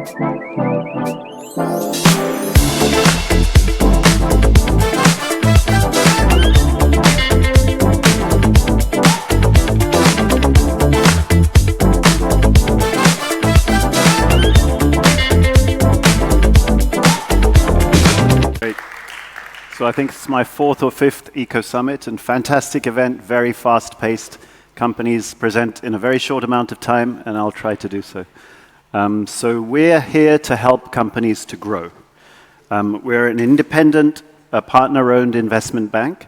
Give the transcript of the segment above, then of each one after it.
So I think it's my fourth or fifth Ecosummit, and fantastic event, very fast-paced. Companies present in a very short amount of time, and I'll try to do so. So we're here to help companies to grow. We're an independent, partner-owned investment bank.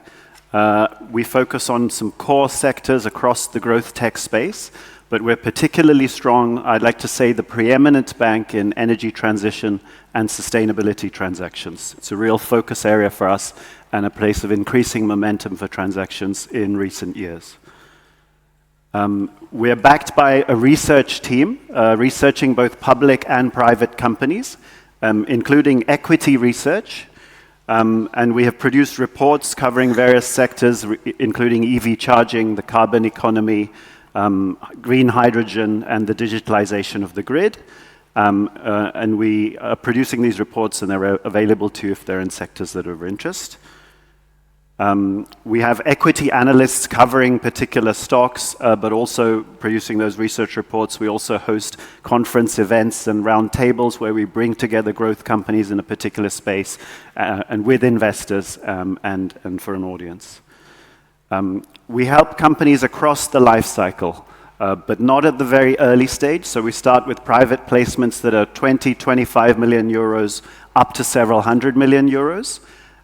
We focus on some core sectors across the growth tech space, but we're particularly strong, I'd like to say, the preeminent bank in energy transition and sustainability transactions. It's a real focus area for us and a place of increasing momentum for transactions in recent years. We're backed by a research team, researching both public and private companies, including equity research, and we have produced reports covering various sectors, including EV charging, the carbon economy, green hydrogen, and the digitalization of the grid. And we are producing these reports, and they're available to you if they're in sectors that are of interest. We have equity analysts covering particular stocks, but also producing those research reports. We also host conference events and round tables where we bring together growth companies in a particular space and with investors and for an audience. We help companies across the life cycle, but not at the very early stage. So we start with private placements that are 20, 25 million euros up to several hundred million euros.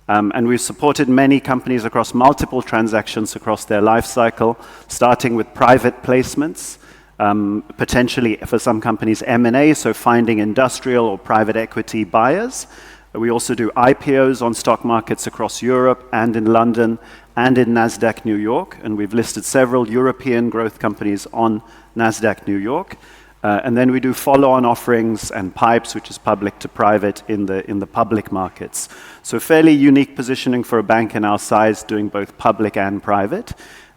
And we've supported many companies across multiple transactions across their life cycle, starting with private placements, potentially for some companies M&A, so finding industrial or private equity buyers. We also do IPOs on stock markets across Europe and in London and in NASDAQ New York, and we've listed several European growth companies on NASDAQ New York. And then we do follow-on offerings and pipes, which is public to private in the public markets. So fairly unique positioning for a bank in our size, doing both public and private.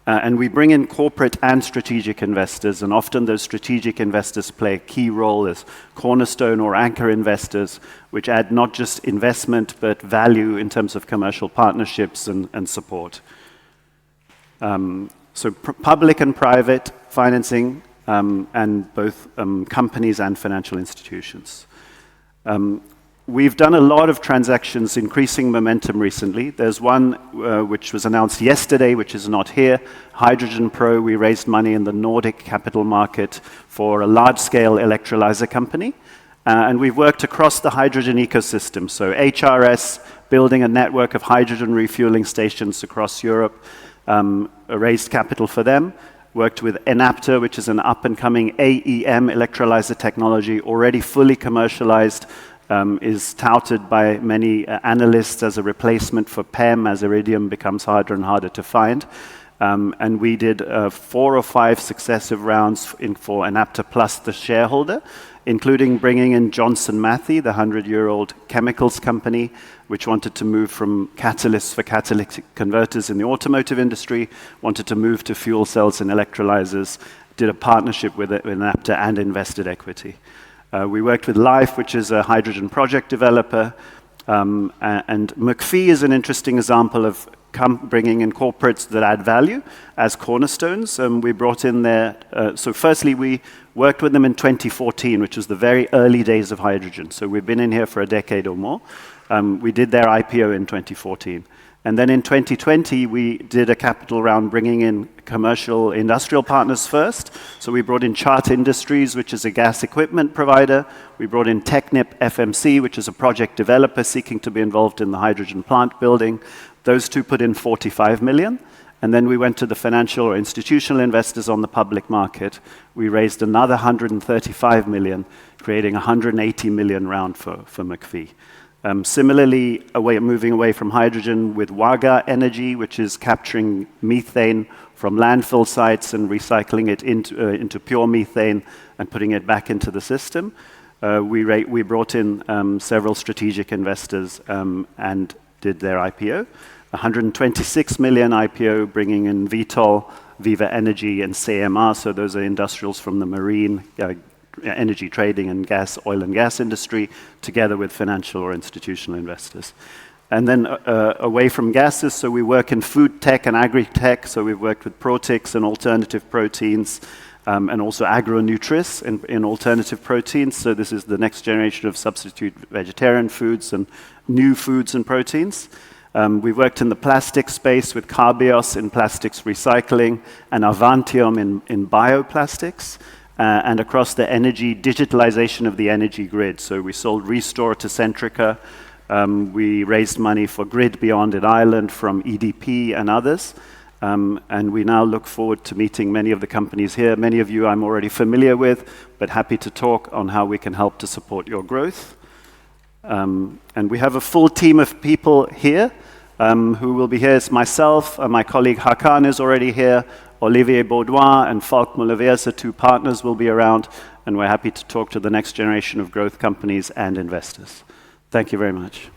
And we bring in corporate and strategic investors, and often those strategic investors play a key role as cornerstone or anchor investors, which add not just investment, but value in terms of commercial partnerships and support. So public and private financing, and both companies and financial institutions. We've done a lot of transactions, increasing momentum recently. There's one which was announced yesterday, which is not here, Hydrogen Pro. We raised money in the Nordic capital market for a large-scale electrolyzer company. And we've worked across the hydrogen ecosystem. So HRS, building a network of hydrogen refueling stations across Europe, raised capital for them. Worked with Enapter, which is an up-and-coming AEM electrolyzer technology, already fully commercialized, is touted by many analysts as a replacement for PEM as iridium becomes harder and harder to find. And we did 4 or 5 successive rounds for Enapter plus the shareholder, including bringing in Johnson Matthey, the 100-year-old chemicals company, which wanted to move from catalysts for catalytic converters in the automotive industry, wanted to move to fuel cells and electrolyzers, did a partnership with Enapter and invested equity. We worked with Life, which is a hydrogen project developer, and McPhee is an interesting example of bringing in corporates that add value as cornerstones. We brought in their, so firstly, we worked with them in 2014, which was the very early days of hydrogen. So we've been in here for a decade or more. We did their IPO in 2014. And then in 2020, we did a capital round bringing in commercial industrial partners first. So we brought in Chart Industries, which is a gas equipment provider. We brought in Technip FMC, which is a project developer seeking to be involved in the hydrogen plant building. Those two put in 45 million. And then we went to the financial or institutional investors on the public market. We raised another 135 million, creating a 180 million round for McPhee. Similarly, moving away from hydrogen with Waga Energy, which is capturing methane from landfill sites and recycling it into pure methane and putting it back into the system. We brought in several strategic investors and did their IPO. 126 million IPO, bringing in Vitol, Viva Energy, and CMR. So those are industrials from the marine, energy trading and oil and gas industry, together with financial or institutional investors. And then away from gases, so we work in food tech and agri-tech, so we've worked with protics and alternative proteins, and also agronutris in alternative proteins. So this is the next generation of substitute vegetarian foods and new foods and proteins. We've worked in the plastic space with Carbios in plastics recycling and Avantium in bioplastics. And across the energy, digitalization of the energy grid. So we sold Restore to Centrica. We raised money for Grid Beyond in Ireland from EDP and others. And we now look forward to meeting many of the companies here. Many of you I'm already familiar with, but happy to talk on how we can help to support your growth. And we have a full team of people here who will be here. It's myself, my colleague Hakan is already here, Olivier Baudouin and Falk Mulleverse, two partners, will be around, and we're happy to talk to the next generation of growth companies and investors. Thank you very much.